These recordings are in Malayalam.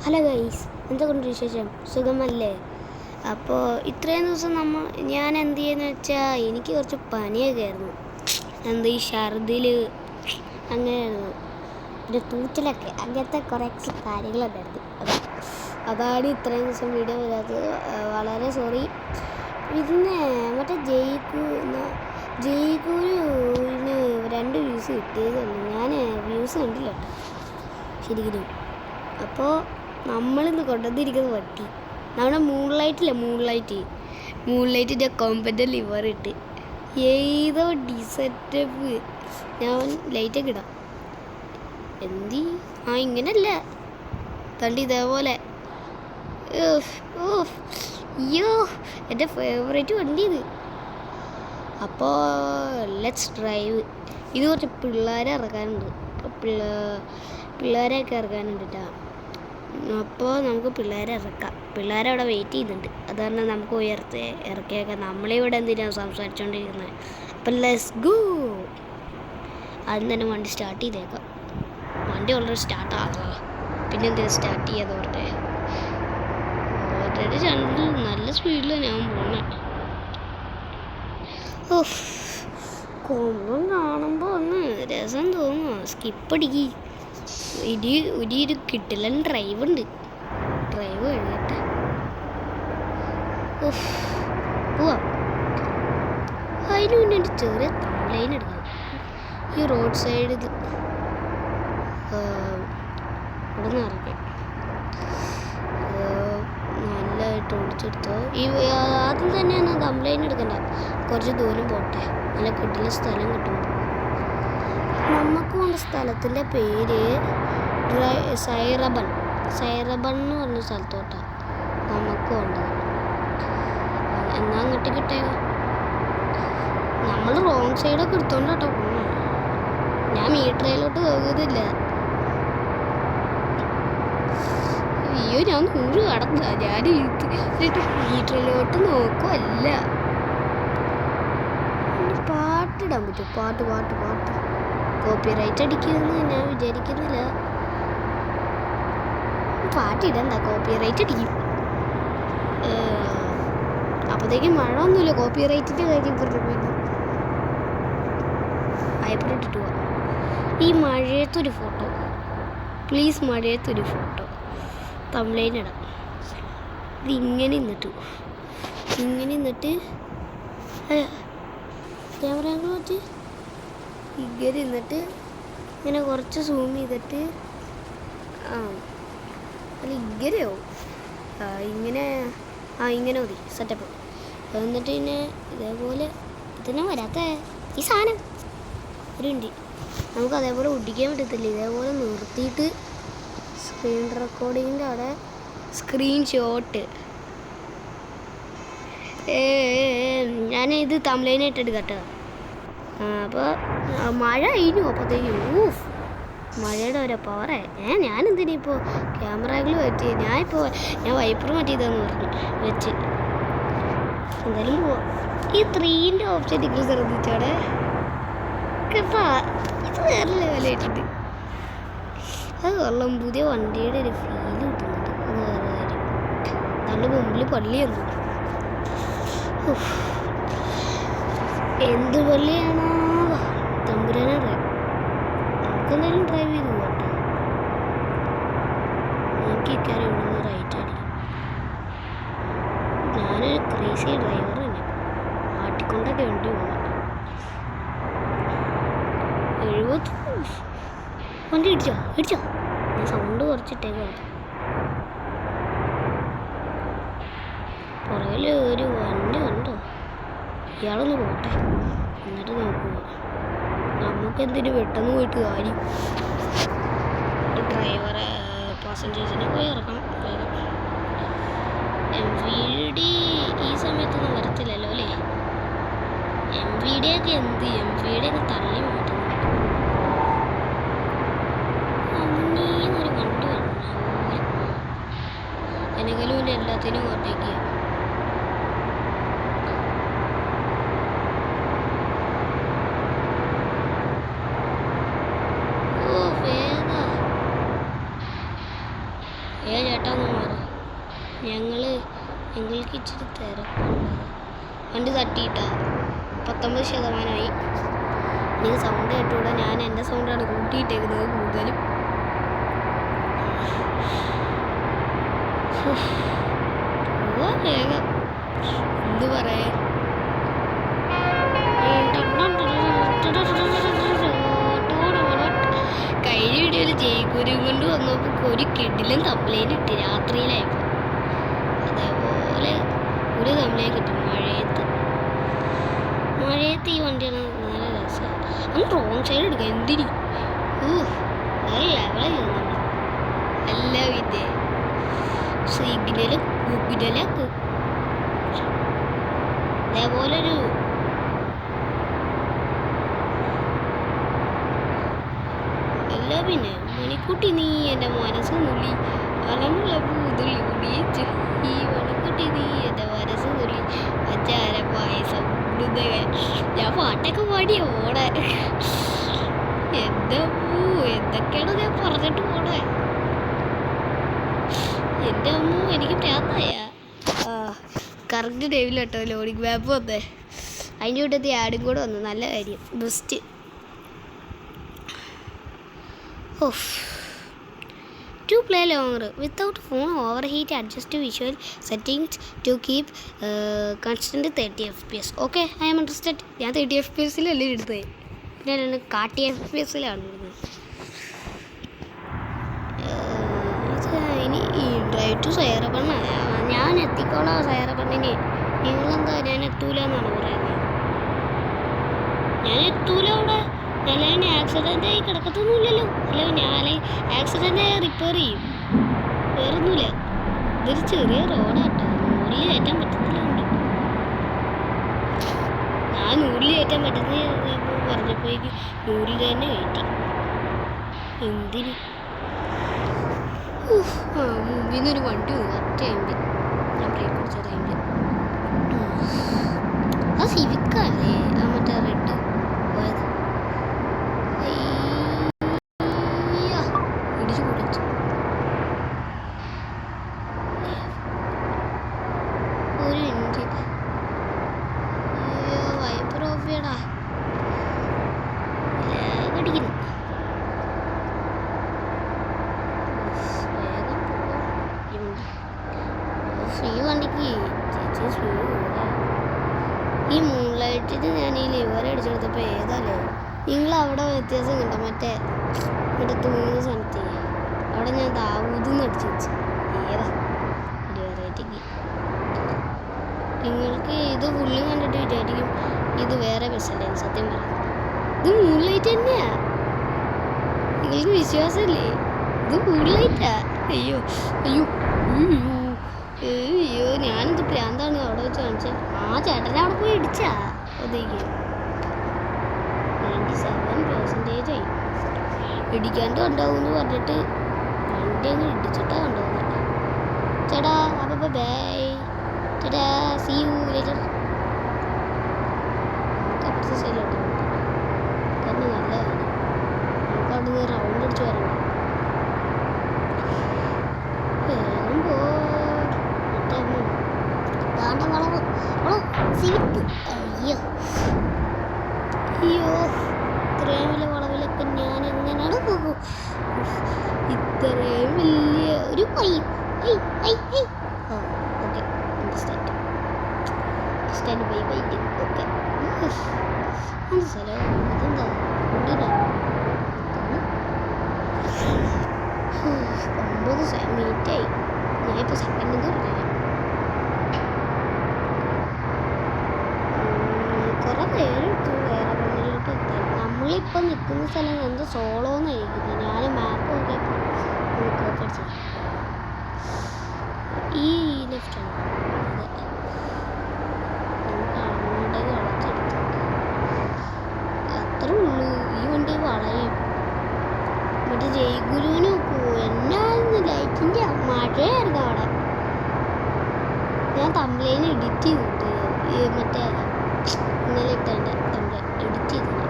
ഹലോ ഗൈസ്, എന്തൊക്കെയുണ്ട് വിശേഷം? സുഖമല്ലേ? അപ്പോൾ ഇത്രയും ദിവസം ഞാൻ എന്ത് ചെയ്യുന്നത് വെച്ചാൽ എനിക്ക് കുറച്ച് പനിയൊക്കെ ആയിരുന്നു. ഈ ഛർദിൽ അങ്ങനെയായിരുന്നു, പിന്നെ തൂച്ചലൊക്കെ, അങ്ങനത്തെ കുറേ കാര്യങ്ങളുണ്ടായിരുന്നു. അതാണ് ഇത്രയും ദിവസം വീഡിയോ വരാത്തത്. വളരെ സോറി. പിന്നെ മറ്റേ ജയ്ക്കൂന് 2 വ്യൂസ് കിട്ടിയതുള്ളൂ. ഞാൻ വ്യൂസ് കണ്ടില്ല കേട്ടോ ശരിക്കും. അപ്പോൾ നമ്മളിന്ന് കൊണ്ടുവന്നിരിക്കുന്ന വട്ടി നമ്മുടെ മൂൺലൈറ്റിൻ്റെ കോമ്പൻ്റെ ലിവർ ഇട്ട് ഏതോ ഡിസെറ്റപ്പ്. ഞാൻ ലൈറ്റൊക്കെ ഇടാം. ഇങ്ങനല്ല കണ്ട് ഇതേപോലെ. അയ്യോ, എൻ്റെ ഫേവറേറ്റ് വണ്ടി ഇത്. അപ്പോൾ ലെറ്റ്സ് ഡ്രൈവ്. ഇത് കുറച്ച് പിള്ളേരെ ഇറക്കാനുണ്ട്, പിള്ളേരെയൊക്കെ ഇറക്കാനുണ്ട് കേട്ടോ. അപ്പോൾ നമുക്ക് പിള്ളേരെ ഇറക്കാം. പിള്ളേരെ അവിടെ വെയിറ്റ് ചെയ്യുന്നുണ്ട്. അത് കാരണം നമുക്ക് ഇറക്കിയേക്കാം. നമ്മളിവിടെ എന്തിനാണ് സംസാരിച്ചുകൊണ്ടിരിക്കുന്നത്? അപ്പം ലെറ്റ്സ് ഗോ. ആദ്യം തന്നെ വണ്ടി സ്റ്റാർട്ട് ചെയ്തേക്കാം. വണ്ടി ഓൾറെഡി സ്റ്റാർട്ട് ആകാം. പിന്നെ എന്തിനാ സ്റ്റാർട്ട് ചെയ്യാതെ ഓർത്തെ? ഓൾറെഡി നല്ല സ്പീഡിലാണ് ഞാൻ പോകുന്നത്. കൊമ്പം കാണുമ്പോൾ ഒന്ന് രസം തോന്നുന്നു. സ്കിപ്പടിക്ക്. ഒരു കിട്ടില്ലൻ ഡ്രൈവ് ഉണ്ട്. ഡ്രൈവ് കഴിഞ്ഞിട്ട് പോവാം. അതിന് മുന്നേ ഒരു ചെറിയ തംബ്ലൈൻ എടുക്കണം. ഈ റോഡ് സൈഡ് ഇവിടെ നിന്ന് ഇറങ്ങാം. നല്ലതായിട്ട് ഓടിച്ചെടുത്തോ. ആദ്യം തന്നെയാണ് തംബ്ലൈൻ എടുക്കണ്ട. കുറച്ച് ദൂരം പോട്ടെ, നല്ല കിട്ടില്ല സ്ഥലം കിട്ടുമ്പോൾ. നമുക്ക് വേണ്ട സ്ഥലത്തിൻ്റെ പേര് സൈറബൺ എന്ന് പറഞ്ഞ സ്ഥലത്തോട്ടാണ് നമുക്ക് വേണ്ടത്. എന്നാ അങ്ങോട്ട് കിട്ടേക്കാം. നമ്മൾ റോങ് സൈഡൊക്കെ എടുത്തോണ്ടാട്ടോ പോകുന്നത്. ഞാൻ മീറ്ററിലോട്ട് പോകുന്നില്ല. അയ്യോ, ഞാൻ 100 കടന്ന. ഞാൻ മീറ്ററിലോട്ട് നോക്കുമല്ല. പാട്ടിടാൻ പറ്റും. പാട്ട് കോപ്പിറൈറ്റ് അടിക്കുമെന്ന് ഞാൻ വിചാരിക്കുന്നില്ല. പാട്ടിടണ്ട, കോപ്പിറൈറ്റ് അടിക്കും. അപ്പോഴത്തേക്കും മഴ ഒന്നുമില്ല. കോപ്പിറൈറ്റിൻ്റെ കാര്യം പറഞ്ഞു ഹൈപ്പറിട്ടിട്ട് പോവാം. ഈ മഴയത്തൊരു ഫോട്ടോ പ്ലീസ്, മഴയത്തൊരു ഫോട്ടോ തംബ്ലൈൻ ഇടാം. ഇതിങ്ങനെ നിന്നിട്ട് ക്യാമറ ആംഗിൾ വെച്ച് ഇങ്ങനെ നിന്നിട്ട് ഇങ്ങനെ കുറച്ച് സൂം ചെയ്തിട്ട് ഇങ്ങനെയോ ഇങ്ങനെ മതി സെറ്റപ്പ്. എന്നിട്ട് പിന്നെ ഇതേപോലെ ഇതിനെ വരാത്ത ഈ സാധനം ഒരു ഉണ്ട്. നമുക്ക് അതേപോലെ ഒടിക്കാൻ പറ്റത്തില്ല. ഇതേപോലെ നിർത്തിയിട്ട് സ്ക്രീൻ റെക്കോർഡിങ്ങിൻ്റെ അവിടെ സ്ക്രീൻഷോട്ട് ഞാനിത് തംബ്ലൈനായിട്ട് എടുക്കട്ടെ. അപ്പോൾ മഴ കഴിഞ്ഞു. അപ്പോഴത്തേക്കും മഴയുടെ ഒരു പവറേ. ഞാനെന്തിനിപ്പോൾ ക്യാമറകൾ പറ്റി ഞാൻ വൈപ്പർ മാറ്റിയതാന്ന് പറഞ്ഞു വെച്ച്. എന്തായാലും പോവാം. ഈ 3ൻ്റെ ഓപ്ഷൻ നിങ്ങൾ ശ്രദ്ധിച്ചോടെ. ഇത് വേറെ ലെവലായിട്ടുണ്ട്. അത് കൊള്ളാം. പുതിയ വണ്ടിയുടെ ഒരു ഫീല് കിട്ടുന്നുണ്ട്. അത് വേറെ കാര്യം. തൻ്റെ മുമ്പിൽ പള്ളിയൊന്നും എന്ത് പള്ളിയാണോ തമ്പുരാനറിയാം. നമുക്കെന്തായാലും ഡ്രൈവ് ചെയ്ത് പോകട്ടെ. നോക്കിക്കാരെ ഇവിടുന്ന് റൈറ്റ് അടിക്കും. ഞാനൊരു ക്രേസി ഡ്രൈവർ തന്നെ. ആട്ടിക്കൊണ്ടൊക്കെ വണ്ടി പോകാം. 70 വണ്ടി ഇടിച്ചോ. ഞാൻ സൗണ്ട് കുറച്ചിട്ടേക്കാണ്. പുറകിൽ ഒരു വണ്ടി ഉണ്ടോ? ഇയാളൊന്ന് പോട്ടെ, എന്നിട്ട് നമുക്ക് പോവാം. നമുക്കെന്തിനു പെട്ടെന്ന് പോയിട്ട് കാര്യം. ഡ്രൈവറെ പാസഞ്ചേഴ്സിനെ പോയി ഇറക്കണം. MVD ഈ സമയത്തൊന്നും വരത്തില്ലല്ലോ അല്ലേ? MVD ഒക്കെ തള്ളി മാറ്റുന്നു. അങ്ങനെയൊരു വണ്ടി വരണം. എന്നെങ്കിലും പിന്നെ എല്ലാത്തിനും ഓട്ടേക്ക് ചേട്ടാ ഒന്ന് മാറി. ഞങ്ങൾക്ക് ഇച്ചിരി തിരക്കുണ്ട്. വണ്ടി തട്ടിയിട്ടാ 19%. എനിക്ക് സൗണ്ട് കേട്ടുകൂടെ. ഞാൻ എൻ്റെ സൗണ്ടാണ് കൂട്ടിയിട്ടേക്കുന്നത് കൂടുതലും. വേഗം എന്ത് പറയാ. കഴിഞ്ഞ വീഡിയോയിൽ ജയ്പൂരും കൊണ്ട് വന്നപ്പോൾ ഒരു കിടിലും കംപ്ലൈൻറ്റ് കിട്ടി രാത്രിയിലായപ്പോൾ. അതേപോലെ ഒരു കംപ്ലൈൻറ്റ് കിട്ടും മഴയത്ത് ഈ വണ്ടിയാണ് നല്ല രസമാണ്. അങ്ങ് റോങ് സൈഡ് എടുക്കാം എന്തിന്. നല്ല ലെവലിൽ നമ്മൾ നല്ല വിദ്യ സിഗ്നലൊക്കെ അതേപോലൊരു അല്ല. പിന്നെ മണിക്കുട്ടി നീ എൻ്റെ മനസ്സ് നുള്ളി അളമുള്ള പൂതുള്ളി കുടിയിച്ച്. ഈ മണിക്കുട്ടി നീ എൻ്റെ മനസ്സ് നുള്ളി അച്ചാര പായസം. ഞാൻ പാട്ടൊക്കെ പാടിയ ഓടെ. എന്തൊക്കെയാണ് ഞാൻ പറഞ്ഞിട്ട് പോണേ. എൻ്റെ അമ്മ എനിക്ക് പ്രാന്തായ. കറക്റ്റ് ടൈമിലോട്ടോ ലോഡിങ് മാപ്പ് വന്നേ. അതിൻ്റെ കൂട്ടത്തിൽ ആഡും കൂടെ വന്നു. നല്ല കാര്യം. Best. To play longer without phone overheat, adjust to visual settings to keep constant 30 fps. Okay, I am interested. ഞാൻ 30 fps അല്ലേ എടുത്തത്. പിന്നെ കാട്ടി fps-ലാണ് ഇടുന്നത്. ഇനി ഡ്രൈവ് ടു സൈറബണ്ണ ഞാൻ എത്തിക്കോളാം. സൈറബണ്ണിന് നിങ്ങളെന്താ ഞാൻ എത്തൂല എന്നാണ് പറയുന്നത്. ഞാൻ എത്തൂല അവിടെ. ഞാൻ ആക്സിഡൻ്റ് ആയി കിടക്കത്തൊന്നുമില്ലല്ലോ. അല്ല ഞാൻ ആക്സിഡൻ്റ് ആയി റിപ്പയർ ചെയ്യും. വേറൊന്നുമില്ല. ഇതൊരു ചെറിയ റോഡാട്ടോ. നൂറിൽ കയറ്റാൻ പറ്റത്തില്ലുണ്ട്. ഞാൻ നൂറിൽ കയറ്റാൻ പറ്റുന്ന പറഞ്ഞപ്പോഴേക്ക് നൂറിൽ തന്നെ കയറ്റി. എന്തിന് മുമ്പിൽ നിന്നൊരു വണ്ടി വന്നു. കറക്റ്റ് ഞാൻ ബ്രേക്ക് പിടിച്ച ടൈമിൽ. ആ സിവിക്കല്ലേ ആ മറ്റേ റെഡ് പോയത്. ഇടിച്ചു പൊടിച്ചു. ഒരു മിനിറ്റ്. വൈപ്പർ ഓഫ് ചെയ്യടാ. കടിക്കുന്നു. ഈ വണ്ടിക്ക് ചേച്ചി സ്പീഡ് കൂടാ. ഈ മൂൺലൈറ്റിന് ഞാൻ ഈ ലിവർ അടിച്ചെടുത്തപ്പോൾ ഏതാല്ലേ നിങ്ങൾ അവിടെ വ്യത്യാസം കണ്ടോ. മറ്റേ തൂങ്ങുന്ന സ്ഥലത്ത് അവിടെ ഞാൻ ദാവൂദെന്ന് അടിച്ചു വെച്ചു. ഏതാ വെറൈറ്റിക്ക്. നിങ്ങൾക്ക് ഇത് ഫുള്ള് കണ്ടിട്ട് വിചാരിക്കും ഇത് വേറെ ബസ്സല്ലേ. സത്യം പറയാം ഇത് മൂൺലൈറ്റ് തന്നെയാ. നിങ്ങൾക്ക് വിശ്വാസമില്ലേ? ഇത് മൂൺലൈറ്റാ. അയ്യോ അയ്യോ അയ്യോ അയ്യോ ഞാനിത് പ്രാന്താണ് അവിടെ വെച്ച് കാണിച്ചത്. ആ ചേട്ടനെ അവിടെ പോയി ഇടിച്ചാ. അതേക്ക് 97% ആയി. ഇടിക്കാണ്ട് ഉണ്ടാവുമെന്ന് പറഞ്ഞിട്ട് വണ്ടി അങ്ങ് ഇടിച്ചിട്ടാ കൊണ്ടുപോകുന്നത്. ചേട്ടാ അപ്പോൾ ബൈ. ചേട്ടാ സീ യു ലേറ്റർ. നമുക്ക് അപ്പുറത്തെ സൈഡിലോട്ട് കാരണം നല്ല കാര്യം. നമുക്ക് അവിടെ നിന്ന് റൗണ്ട് അടിച്ച് വരണം. അയ്യോ ഇത്രയും വലിയ വളവിലൊക്കെ ഞാൻ എങ്ങനെയാണ് പോകും. ഇത്രയും വലിയ ഒരു pipe. Okay stand by byte. Okay മനസ്സിലോ ഇതെന്താ ഫുഡിനാ 9 മിനിറ്റായി. ഞാനിപ്പോൾ സെക്കൻഡ് പറഞ്ഞില്ല. കുറേ പേരെടുത്തു വേറെ പണിയിലോട്ട് എത്താൻ. നമ്മളിപ്പോൾ നിൽക്കുന്ന സ്ഥലം എന്താ സോളോ എന്നായിരിക്കുന്നത്. ഞാൻ മാപ്പ് നോക്കിയപ്പോൾ കോപ്പടിച്ചു. ഈ ലെഫ്റ്റാണ്. അതെ നമുക്ക് അങ്ങോട്ടേക്ക് വളച്ചെടുത്തു. അത്രേ ഉള്ളൂ. ഈ വണ്ടി വളയും. മറ്റേ ജയ്ഗുരുവിന് നോക്കൂ. എന്നായിരുന്നു ലൈറ്റിൻ്റെ മഴയായിരുന്നു അവിടെ. ഞാൻ തമ്പ്ലൈൻ എഡിറ്റ് ചെയ്തിട്ട് മറ്റേ ഇന്നലെ ഇട്ടതിൻ്റെ തമ്പ്ലൈൻ എഡിറ്റ് ചെയ്തിട്ട്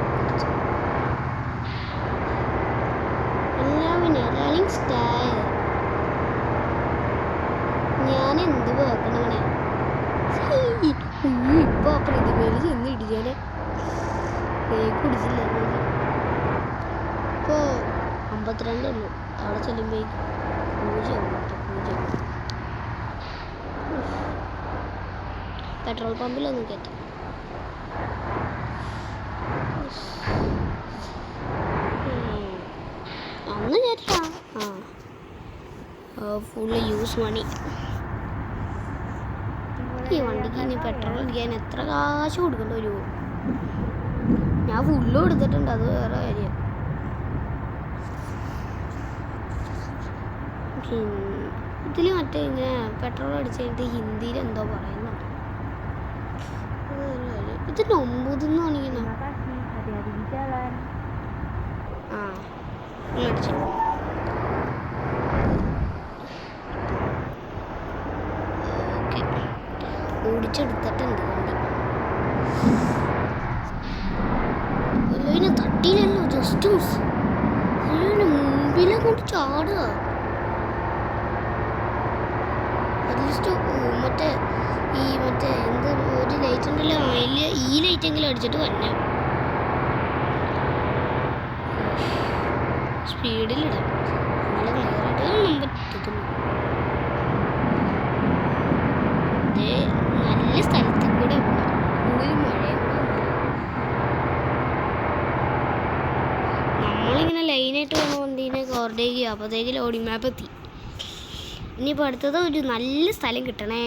എല്ലാം പിന്നെ റണ്ണിങ് സ്റ്റൈൽ ഇങ്ങനെ കുടിച്ചില്ല. ഇപ്പോൾ 52 ഉള്ളൂ. അവിടെ ചെല്ലുമ്പോഴേക്കും 0 കേട്ടോ, 0. പെട്രോൾ പമ്പിലൊന്നും കയറ്റാം. അന്ന് കയറ്റാം. ഫുള്ള് യൂസ് മണി. ഈ വണ്ടിക്ക് ഇനി പെട്രോൾ അടിക്കാൻ എത്ര കാശ് കൊടുക്കേണ്ടി വരുമോ? ഞാൻ ഫുള്ളും എടുത്തിട്ടുണ്ട്, അത് വേറെ കാര്യം. ഇതിൽ മറ്റേ ഇങ്ങനെ പെട്രോൾ അടിച്ച് കഴിഞ്ഞിട്ട് ഹിന്ദിയിൽ എന്തോ പറയുന്നുണ്ട്. ഇതിൻ്റെ 9 എന്ന് കാണിക്കുന്ന അടിച്ചു. ഓടിച്ചെടുത്തിട്ടുണ്ട് വണ്ടി. അല്ലെ തട്ടിയില്ലല്ലോ, ജസ്റ്റ് മിസ്. അല്ലെ മുമ്പിലെ കൊണ്ട് ചാടുക. അറ്റ്ലീസ്റ്റ് മറ്റേ എന്ത് ഒരു ലൈറ്റ് ഉണ്ടല്ലോ, അതിൽ ഈ ലൈറ്റെങ്കിലും അടിച്ചിട്ട് തന്നെ സ്പീഡിലിടാം. നല്ല ക്ലിയറായിട്ട് നമ്പർ എത്തുന്നു. നല്ല സ്ഥലത്ത് കൂടെ കൂടുതൽ മഴയും കൂടെ നമ്മളിങ്ങനെ ലൈനായിട്ട് പോകുന്ന വണ്ടീനെ കോർഡേക്ക് അപ്പോഴത്തേക്ക് ലോഡിംഗ് മാപ്പ് എത്തി. ഇനിയിപ്പോൾ അടുത്തത് ഒരു നല്ല സ്ഥലം കിട്ടണേ.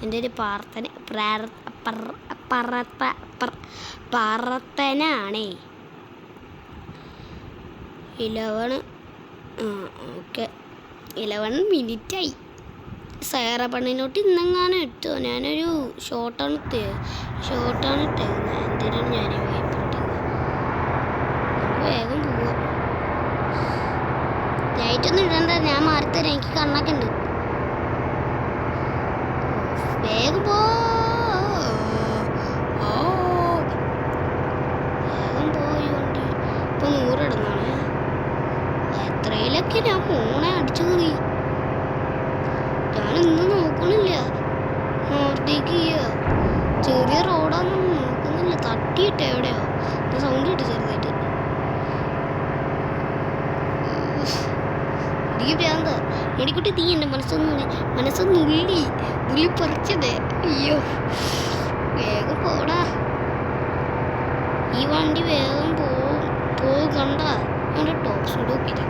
എൻ്റെ ഒരു പ്രാർത്ഥനയാണേ. 11 മിനിറ്റായി. സേറ പെണ്ണിനോട്ട് ഇന്നെങ്ങാനും ഇട്ടോ. ഞാനൊരു ഷോർട്ടാണ് ഇട്ടേക്കുന്നത്. എന്തിനാണ് ഞാൻ വൈപ്പിട്ടത്? നമുക്ക് വേഗം പോവാം. ലൈറ്റൊന്നും ഇടണ്ട, ഞാൻ മാറിത്തരാം. എനിക്ക് കണ്ണൊക്കെ ഉണ്ട്. വേഗം വേഗം പോയി വണ്ടി. ഇപ്പൊ 100 ഇടുന്നാണ്. എത്രയിലൊക്കെ ഞാൻ ഫോണെ അടിച്ചു കയറി. ഞാനൊന്നും നോക്കണില്ല. നോർത്തേക്ക് ചെറിയ റോഡാന്നും നോക്കുന്നില്ല. തട്ടിയിട്ട് എവിടെയോ സൗണ്ട് കിട്ടി ചെറുതായിട്ട്. എനിക്ക് ഭ്രാന്ത. മേടിക്കുട്ടി തീ എൻ്റെ മനസ്സൊന്നുള്ളി പറിച്ചതേ. അയ്യോ, വേഗം പോടാ. ഈ വണ്ടി വേഗം പോകണ്ട. എൻ്റെ ടോപ്പ് സ്പീഡ് നോക്കിയിട്ട്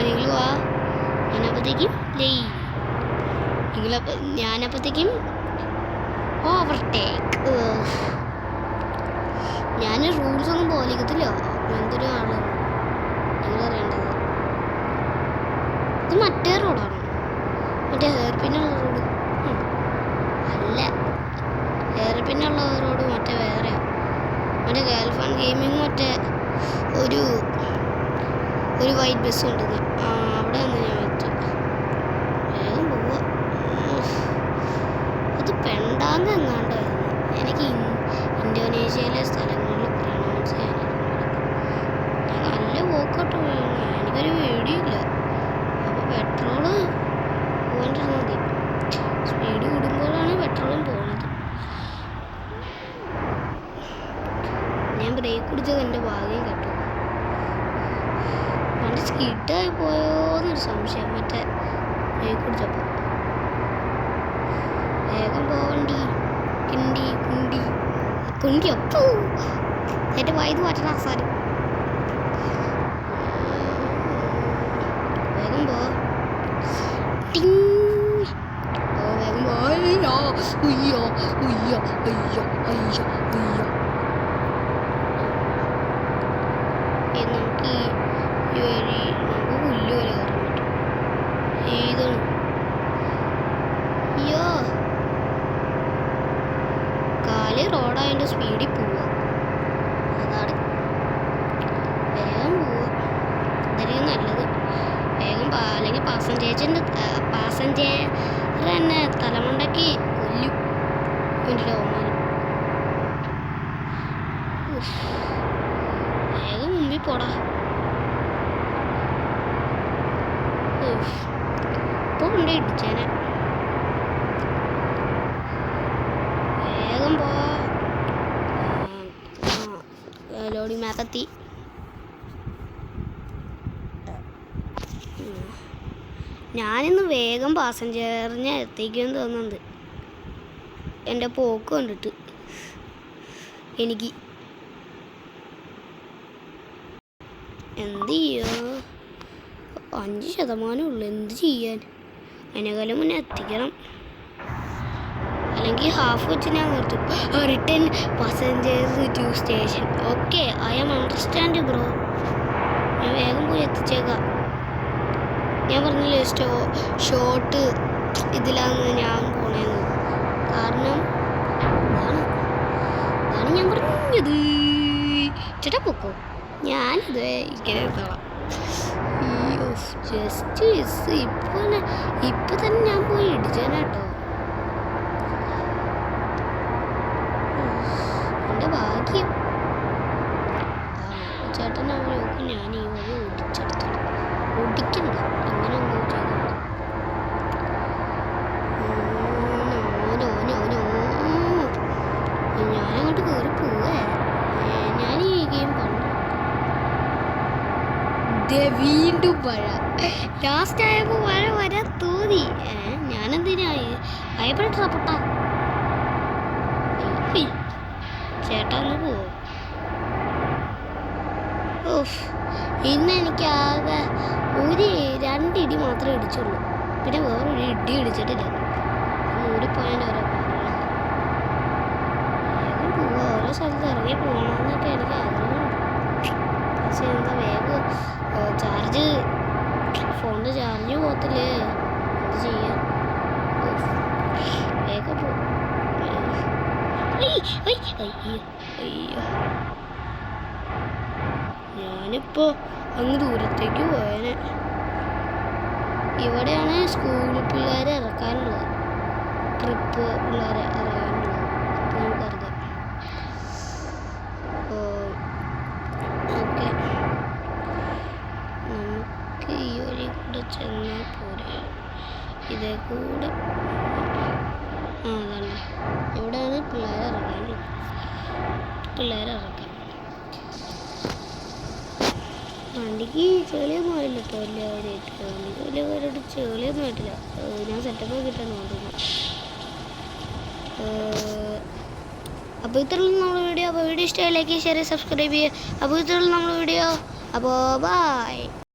നിങ്ങൾ വാ. ഞാനപ്പോഴത്തേക്കും ഓവർടേക്ക്. ഞാൻ റൂൾസ് ഒന്നും പോലിക്കത്തില്ല. എന്തൊരു ആളാണ് നിങ്ങൾ അറിയേണ്ടത്. ഇത് മറ്റേ റോഡാണ്, മറ്റേ ഹെയർ പിന്നുള്ള റോഡ് അല്ല. ഹെയർ പിന്നുള്ള റോഡ് മറ്റേ വേറെയാണ്. മറ്റേ ഗേൾഫ്രണ്ട് ഗെയിമിങ് മറ്റേ ഒരു വൈറ്റ് ബസ് ഉണ്ട്. അവിടെ നിന്ന് ഞാൻ വെച്ചു. വേഗം പോവുക. അത് പെണ്ടാങ് എങ്ങാണ്ടായിരുന്നു. എനിക്ക് ഇന്തോനേഷ്യയിലെ സ്ഥലങ്ങളിൽ പ്രൊനൗൺസ് ചെയ്യാനായിരുന്നു. ഞാൻ നല്ല വോക്കൗട്ട് പോയിരുന്നു. എനിക്കൊരു പേടിയില്ല. അപ്പോൾ പെട്രോള് പോകാണ്ടിരുന്നാൽ മതി. സ്പീഡ് കൂടുമ്പോഴാണ് പെട്രോളും പോകുന്നത്. ഞാൻ ബ്രേക്ക് പിടിച്ചത് എൻ്റെ ഭാഗ്യം കേട്ടോ. വണ്ടി സ്കിഡായി പോയോന്നൊരു സംശയം മറ്റേ ബ്രേക്ക് പിടിച്ചപ്പോൾ. വേഗം പോവണ്ടി. കുണ്ടി അപ്പൂ എൻ്റെ വൈദ്യു മാറ്റണ അവസാനം. വേഗം പോ. വേഗം പോ. അയ്യോ നമുക്ക് ഈ വഴി നമുക്ക് പുല്ല് വരെ കയറാൻ പറ്റും. ഏതാണ്? അയ്യോ, കാല് റോഡായതിൻ്റെ സ്പീഡിൽ പോവുക. അതാണ്. വേഗം പോവുക, ഇതായിരിക്കും നല്ലത്. വേഗം അല്ലെങ്കിൽ പാസഞ്ചർ തന്നെ തലമുണ്ടക്ക് കൊല്ലും എൻ്റെ രോമാനം. വേഗം മുമ്പിൽ പോടാ. ലോഡിംഗ് മാപ്പ് എത്തി. ഞാനിന്ന് വേഗം പാസഞ്ചറിനെ എത്തിക്കുമെന്ന് തോന്നുന്നുണ്ട് എൻ്റെ പോക്ക് കണ്ടിട്ട്. എനിക്ക് എന്ത് ചെയ്യാ, 5% ഉള്ളു. എന്ത് ചെയ്യാൻ, അതിനേക്കാളും മുന്നേ എത്തിക്കണം. അല്ലെങ്കിൽ ഹാഫ് വെച്ച് ഞാൻ നിർത്തും. Return passengers to station. Okay, I am understand bro. ഞാൻ വേഗം പോയി എത്തിച്ചേക്കാം. ഞാൻ പറഞ്ഞില്ലേ ഷോർട്ട് ഇതിലാണ് ഞാൻ പോണേന്ന്. കാരണം അതാണ് ഞാൻ പറഞ്ഞത്. ചേട്ടാ പൊക്കോ, ഞാനിത് ഇങ്ങനെ എത്തണം. Just miss. ഇപ്പൊ തന്നെ ഞാൻ പോയി ഇടിച്ചേനാട്ടോ. എൻ്റെ ഭാഗ്യം. ചേട്ടൻ അവർ നോക്കും, ഞാൻ ഈ വഴി ഓടിച്ചെടുത്തോളൂ. ഓടിക്കണ്ട, ഇങ്ങനെ ഒന്നും ചെയ്തു. ഞാനങ്ങോട്ട് കയറി പോവേ. ഞാൻ ഈ ഗെയിം കണ്ടു. വീണ്ടും മഴ. ലാസ്റ്റ് ആയപ്പോൾ മഴ വരാൻ തോന്നി. ഞാനെന്തിനായി ഭയപ്പെട്ടാ പൊട്ടാ. ചേട്ടാ ഒന്ന് പോവോ? ഓഫ്, ഇന്ന് എനിക്ക് ആകെ 2 ഇടി മാത്രമേ ഇടിച്ചുള്ളൂ. പിന്നെ വേറൊരു ഇടി ഇടിച്ചിട്ടില്ല. ഓടിപ്പോയാൽ ഓരോ വേഗം പോവുക. ഓരോ സ്ഥലത്ത് ഇറങ്ങി പോകണമെന്നൊക്കെ എനിക്ക് ആഗ്രഹമുണ്ട്. പക്ഷെ എന്താ വേഗം ചാർജ്, ഫോണിൻ്റെ ചാർജ് പോകത്തില്ലേ, എന്ത് ചെയ്യാൻ. വേഗം പോ. അയ്യോ, ഞാനിപ്പോൾ അങ്ങ് ദൂരത്തേക്ക് പോയേനെ. ഇവിടെയാണ് സ്കൂൾ പിള്ളേരെ ഇറക്കാനുള്ളത്, ട്രിപ്പ് പിള്ളേരെ ഇറക്കാനുള്ളത്. അപ്പോൾ നമുക്കറിയാം. ഓക്കെ, നമുക്ക് ഈ വഴി കൂടെ ചെന്നാൽ പോരെ. ഇതേ കൂടെ അതാണ് ഇവിടെയാണ് പിള്ളേരെ ഇറക്കാനുള്ളത്. പിള്ളേരെ ഇറക്കാം. വണ്ടിക്ക് ചെളിയൊന്നും ആയില്ല കേട്ടോ, വലിയ കാര്യമായിട്ട്. വണ്ടിക്ക് വലിയ കാര്യമായിട്ട് ചെളിയൊന്നും ആയിട്ടില്ല. ഞാൻ സെറ്റപ്പ് ആക്കിയിട്ടാണ് കൊണ്ടുവന്നത്. അപ്പോൾ ഇത്രയുള്ള നമ്മുടെ വീഡിയോ. അപ്പോൾ വീഡിയോ ഇഷ്ടമായി ലൈക്ക്, ഷെയർ, സബ്സ്ക്രൈബ് ചെയ്യുക. അപ്പോൾ ഇത്രയുള്ള നമ്മുടെ വീഡിയോ. അപ്പോൾ ബൈ.